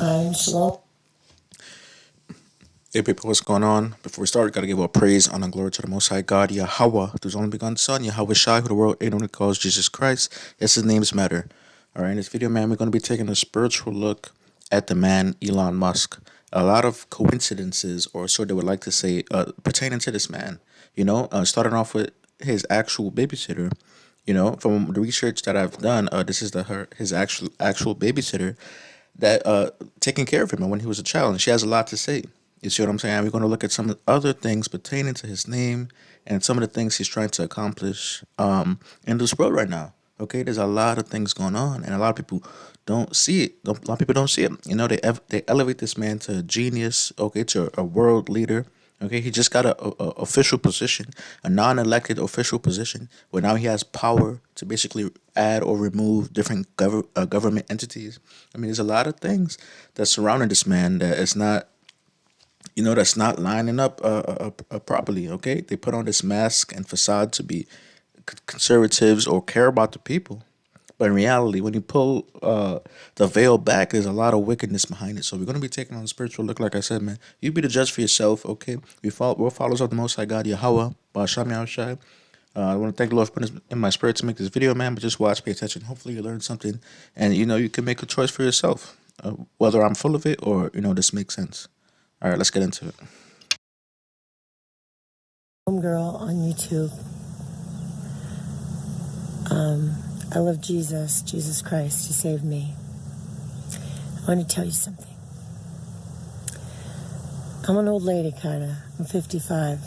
Shalom. Hey people, what's going on? Before we start, we gotta give all praise, honor, and glory to the Most High God, Yahweh, to His only begotten Son, Yahweh Shai, who the world ain't only calls Jesus Christ. Yes, His names matter. All right, in this video, man, we're gonna be taking a spiritual look at the man Elon Musk. A lot of coincidences, or so they would like to say, pertaining to this man. Starting off with his actual babysitter. From the research that I've done, this is his actual babysitter that taking care of him when he was a child, and she has a lot to say. You see what I'm saying? We're going to look at some of the other things pertaining to his name and some of the things he's trying to accomplish in this world right now. Okay, there's a lot of things going on, and a lot of people don't see it. A lot of people don't see it. They elevate this man to a genius. Okay, to a world leader. Okay, he just got a official position, a non-elected official position, where now he has power to basically add or remove different government entities. I mean, there's a lot of things that surrounding this man that is not, that's not lining up properly. Okay, they put on this mask and facade to be conservatives or care about the people. But in reality, when you pull the veil back, there's a lot of wickedness behind it. So we're going to be taking on a spiritual look, like I said, man. You be the judge for yourself, okay? We're followers of the Most High God, Yahweh, Ba'asham Yahushai. I want to thank the Lord for putting this in my spirit to make this video, man. But just watch, pay attention. Hopefully you learn something. And, you can make a choice for yourself, whether I'm full of it or, this makes sense. All right, let's get into it. Homegirl on YouTube. I love Jesus Christ. He saved me. I want to tell you something. I'm an old lady, kind of. I'm 55.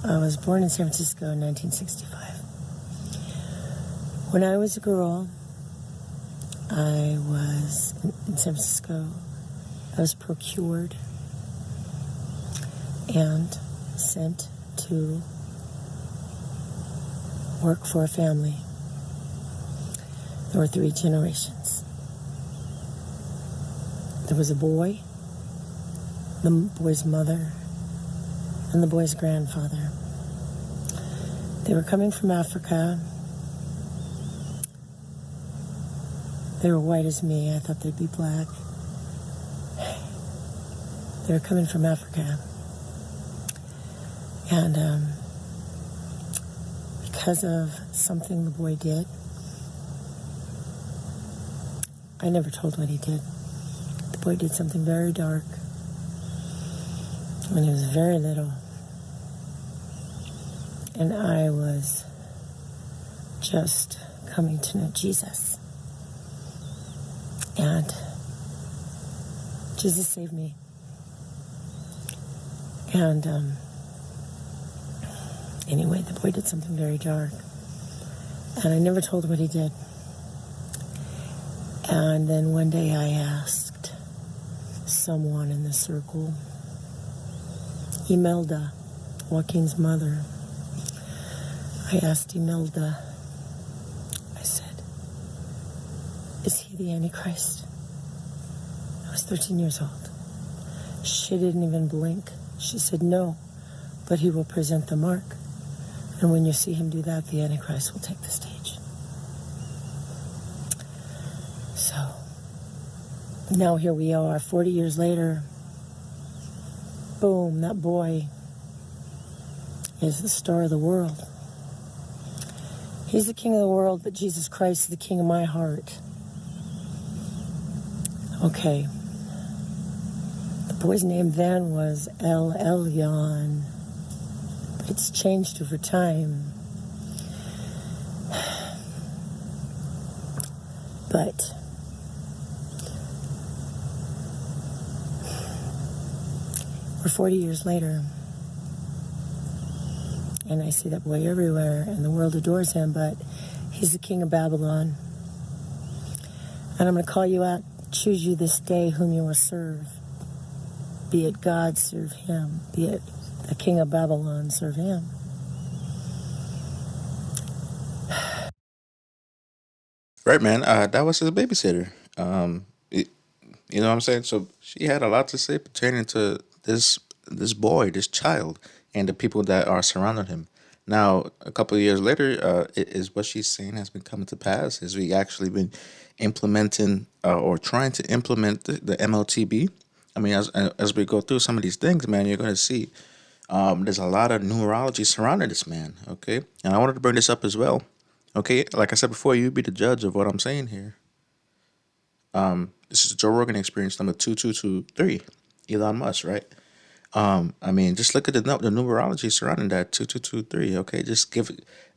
I was born in San Francisco in 1965. When I was a girl, I was in San Francisco. I was procured and sent to work for a family. There were 3 generations. There was a boy, the boy's mother, and the boy's grandfather. They were coming from Africa. They were white as me. I thought they'd be black. They were coming from Africa. And because of something the boy did, I never told what he did. The boy did something very dark when he was very little. And I was just coming to know Jesus. And Jesus saved me. And anyway, the boy did something very dark. And I never told what he did. And then one day I asked someone in the circle, Imelda, Joaquin's mother. I asked Imelda, I said, is he the Antichrist? I was 13 years old. She didn't even blink. She said, no, but he will present the mark. And when you see him do that, the Antichrist will take the stage. So, now here we are, 40 years later. Boom, that boy is the star of the world. He's the king of the world, but Jesus Christ is the king of my heart. Okay. The boy's name then was El Elyon, but it's changed over time. But we're 40 years later, and I see that boy everywhere, and the world adores him, but he's the king of Babylon. And I'm going to call you out, choose you this day whom you will serve. Be it God, serve him. Be it the king of Babylon, serve him. Right, man. That was his babysitter. You know what I'm saying? So she had a lot to say pertaining to this boy, this child, and the people that are surrounding him. Now, a couple of years later, is what she's saying has been coming to pass. Is we actually been implementing or trying to implement the MLTB. I mean, as we go through some of these things, man, you're gonna see there's a lot of numerology surrounding this man. Okay, and I wanted to bring this up as well. Okay, like I said before, you be the judge of what I'm saying here. This is Joe Rogan Experience number 2223, Elon Musk, right? I mean, just look at the numerology surrounding that 2223. Okay, just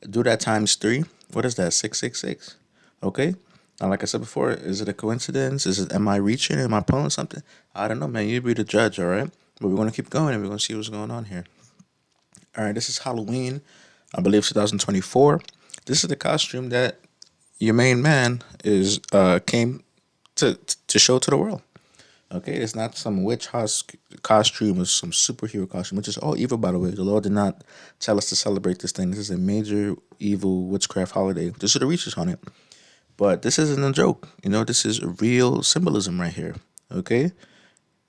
do that times three. What is that? 666. Okay. Now, like I said before, is it a coincidence? Am I reaching? Am I pulling something? I don't know, man. You be the judge, all right? But we're gonna keep going and we're gonna see what's going on here. All right, this is Halloween, I believe 2024. This is the costume that your main man is came to show to the world. Okay, it's not some witch house costume or some superhero costume, which is all evil, by the way. The Lord did not tell us to celebrate this thing. This is a major evil witchcraft holiday. This is the research on it. But this isn't a joke. You know, this is real symbolism right here. Okay?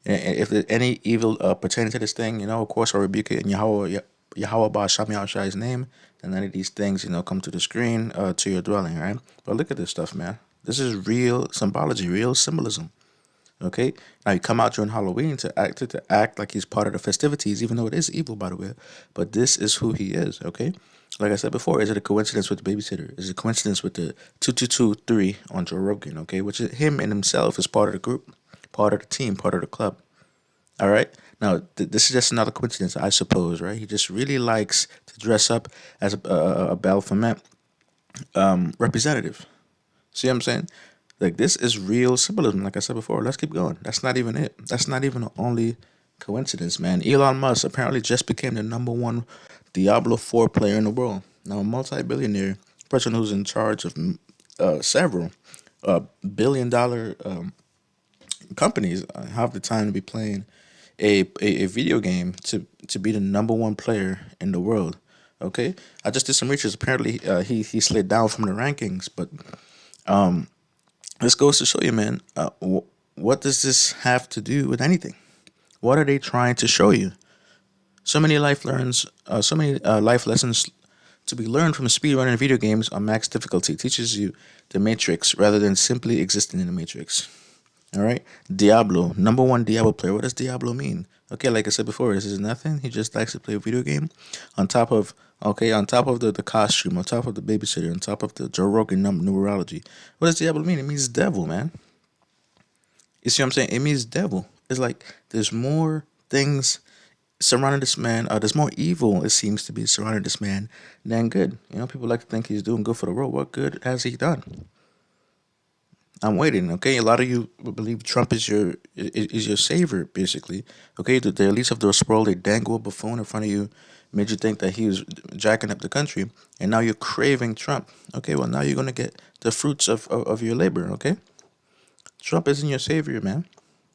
And if there's any evil pertaining to this thing, you know, of course, I rebuke it in Yahweh Ba Shami Shai's name. And none of these things, you know, come to the screen to your dwelling, right? But look at this stuff, man. This is real symbology, real symbolism. Okay, now you come out during Halloween to act like he's part of the festivities, even though it is evil, by the way. But this is who he is. Okay, like I said before, is it a coincidence with the babysitter? Is it a coincidence with the 2223 on Joe Rogan? Okay, which is him and himself is part of the group, part of the team, part of the club. All right. Now this is just another coincidence, I suppose. Right? He just really likes to dress up as a Baphomet representative. See what I'm saying? Like this is real symbolism. Like I said before, let's keep going. That's not even it. That's not even the only coincidence, man. Elon Musk apparently just became the number one Diablo 4 player in the world. Now a multi-billionaire person who's in charge of several billion-dollar companies have the time to be playing a video game to be the number one player in the world. Okay, I just did some research. Apparently, he slid down from the rankings, but this goes to show you, man. What does this have to do with anything? What are they trying to show you? So many life lessons to be learned from speedrunning video games on max difficulty. It teaches you the matrix rather than simply existing in the matrix. All right, Diablo, number one Diablo player. What does Diablo mean? Okay, like I said before, this is nothing. He just likes to play a video game. On top of on top of the costume, on top of the babysitter, on top of the Joe Rogan numerology. What does Diablo mean? It means devil, man. You see what I'm saying? It means devil. It's like there's more things surrounding this man. There's more evil, it seems to be, surrounding this man than good. You know, people like to think he's doing good for the world. What good has he done? I'm waiting. Okay, a lot of you believe Trump is your savior, basically. Okay, the elites of the world, they dangle a buffoon in front of you, made you think that he was jacking up the country, and now you're craving Trump. Okay, well now you're gonna get the fruits of your labor. Okay, Trump isn't your savior, man.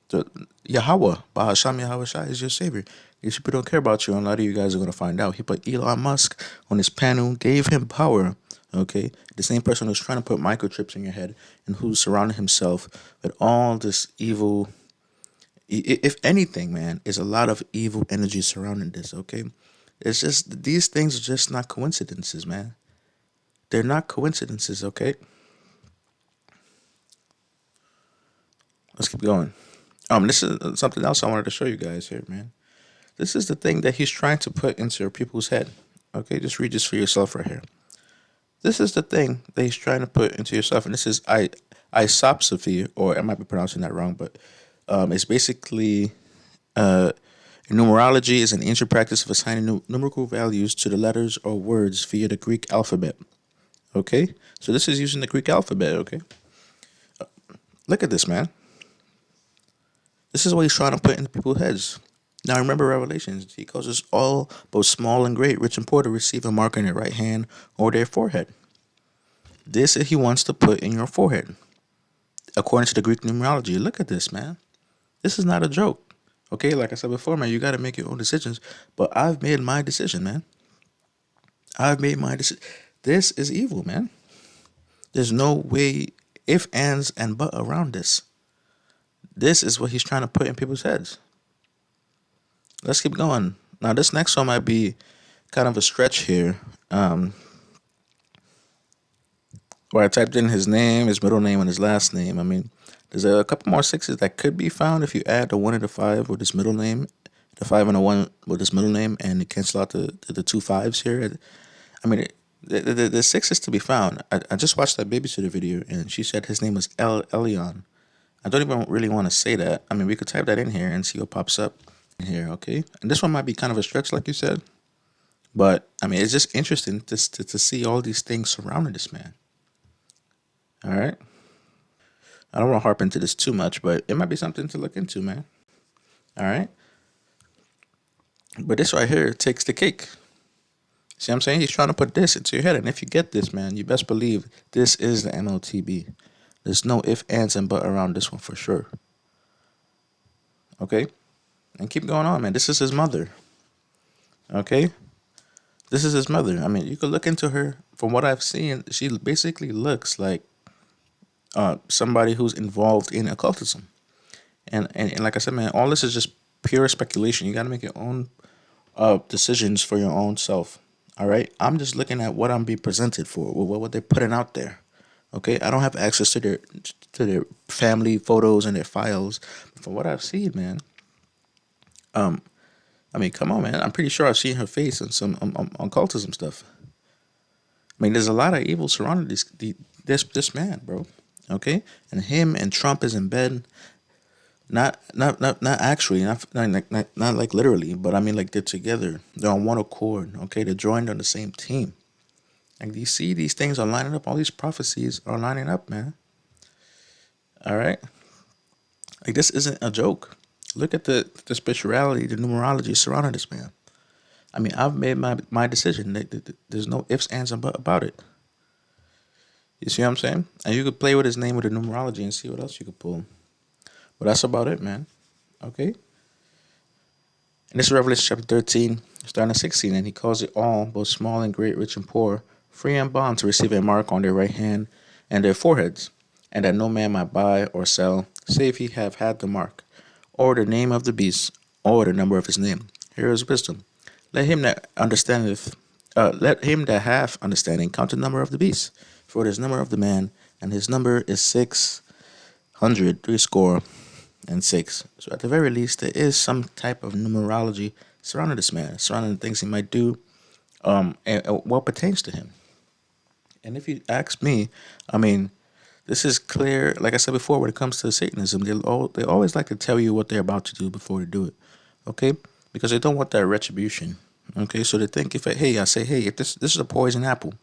The Yahweh, Bahasham Yahweh Shai is your savior. These people don't care about you, and a lot of you guys are gonna find out. He put Elon Musk on his panel, gave him power. Okay, the same person who's trying to put microchips in your head and who's surrounding himself with all this evil. If anything, man, is a lot of evil energy surrounding this. Okay, it's just these things are just not coincidences, man. They're not coincidences. Okay, let's keep going. This is something else I wanted to show you guys here, man. This is the thing that he's trying to put into people's head. Okay, just read this for yourself right here. This is the thing that he's trying to put into yourself, and this is isopsophy, or I might be pronouncing that wrong, but it's basically uh, numerology is an ancient practice of assigning numerical values to the letters or words via the Greek alphabet. Okay, so this is using the Greek alphabet. Okay, look at this, man. This is what he's trying to put into people's heads. Now remember Revelations. He calls us all, both small and great, rich and poor, to receive a mark on their right hand or their forehead. This he wants to put in your forehead, according to the Greek numerology. Look at this, man. This is not a joke. Okay, like I said before, man, you got to make your own decisions. But I've made my decision, man. I've made my decision. This is evil, man. There's no way, if, ands, and but around this. This is what he's trying to put in people's heads. Let's keep going. Now, this next one might be kind of a stretch here. where I typed in his name, his middle name, and his last name. I mean, there's a couple more sixes that could be found if you add the 1 and the 5 with his middle name, the 5 and the 1 with his middle name, and you cancel out the two fives here. I mean, the six is to be found. I just watched that babysitter video, and she said his name was Elion. I don't even really want to say that. I mean, we could type that in here and see what pops up in here, okay? And this one might be kind of a stretch, like you said. But, I mean, it's just interesting to see all these things surrounding this man. All right? I don't want to harp into this too much, but it might be something to look into, man. All right? But this right here takes the cake. See what I'm saying? He's trying to put this into your head. And if you get this, man, you best believe this is the MLTB. There's no if, ands, and but around this one for sure. Okay? And keep going on, man. This is his mother. Okay? This is his mother. I mean, you could look into her. From what I've seen, she basically looks like somebody who's involved in occultism. And like I said, man, all this is just pure speculation. You got to make your own decisions for your own self. All right? I'm just looking at what I'm being presented for, what they're putting out there. Okay? I don't have access to their family photos and their files. But from what I've seen, man, I mean, come on, man. I'm pretty sure I've seen her face in some occultism stuff. I mean, there's a lot of evil surrounding this man, bro. Okay, and him and Trump is in bed. Not actually, not like literally, but I mean like they're together. They're on one accord. Okay, they're joined on the same team. Like you see, these things are lining up. All these prophecies are lining up, man. All right, like this isn't a joke. Look at the spirituality, the numerology surrounding this man. I mean, I've made my decision. There's no ifs, ands, and buts about it. You see what I'm saying? And you could play with his name with the numerology and see what else you could pull. But that's about it, man. Okay? And this is Revelation chapter 13, starting at 16. And he calls it all, both small and great, rich and poor, free and bond to receive a mark on their right hand and their foreheads, and that no man might buy or sell, save he have had the mark, or the name of the beast, or the number of his name. Here is wisdom. Let him that understandeth, let him that hath understanding count the number of the beast, for it is number of the man, and his number is 600, 6. So at the very least, there is some type of numerology surrounding this man, surrounding the things he might do, and what pertains to him. And if you ask me, I mean, this is clear. Like I said before, when it comes to Satanism, they always like to tell you what they're about to do before they do it. Okay, because they don't want that retribution. Okay, so they think I say, hey, if this is a poison apple,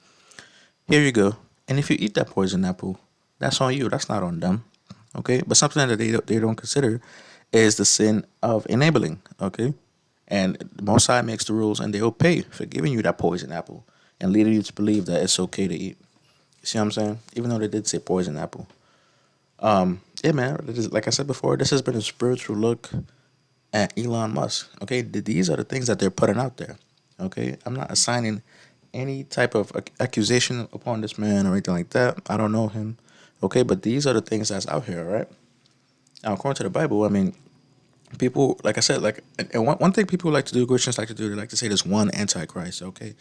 here you go. And if you eat that poison apple, that's on you. That's not on them. Okay, but something that they don't consider is the sin of enabling. Okay, and the Most High makes the rules, and they'll pay for giving you that poison apple and leading you to believe that it's okay to eat. You see what I'm saying? Even though they did say poison apple. Yeah, man. Like I said before, this has been a spiritual look at Elon Musk. Okay, these are the things that they're putting out there. Okay, I'm not assigning any type of accusation upon this man or anything like that. I don't know him. Okay, but these are the things that's out here, right? Now, according to the Bible, I mean, people, like I said, and one thing people like to do, Christians like to do, they like to say there's one antichrist. Okay,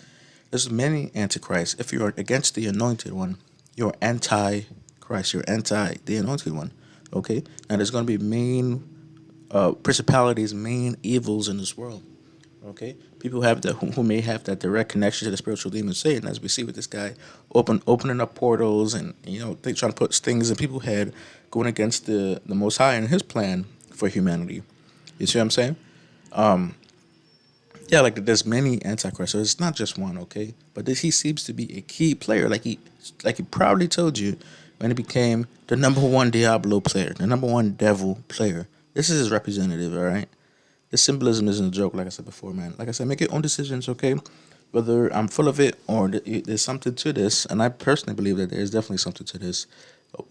there's many antichrists. If you're against the anointed one, you're anti-Christ. You're anti the anointed one. Okay, now there's going to be main principalities, main evils in this world. Okay, people have that who may have that direct connection to the spiritual demon Satan, as we see with this guy opening up portals and they trying to put things in people's head, going against the Most High and His plan for humanity. You see what I'm saying? Yeah, like there's many antichrists, so it's not just one. Okay, but he seems to be a key player, like he proudly told you when he became the number one Diablo player, the number one devil player. This is his representative, all right. This symbolism isn't a joke, like I said before, man. Like I said, make your own decisions, okay? Whether I'm full of it or there's something to this, and I personally believe that there's definitely something to this.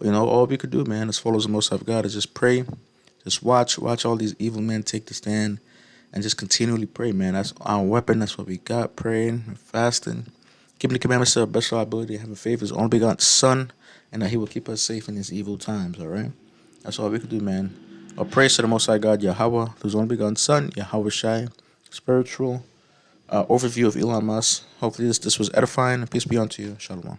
All we could do, man, as followers of Most High God, is just pray, just watch all these evil men take the stand, and just continually pray, man. That's our weapon. That's what we got. Praying, fasting, keeping the commandments to our best of our ability, having faith in His only begotten Son, and that He will keep us safe in these evil times. All right, that's all we could do, man. Our praise to the Most High God, Yahweh, whose only begotten Son, Yahweh Shai. Spiritual overview of Elon Musk. Hopefully this was edifying. Peace be unto you. Shalom.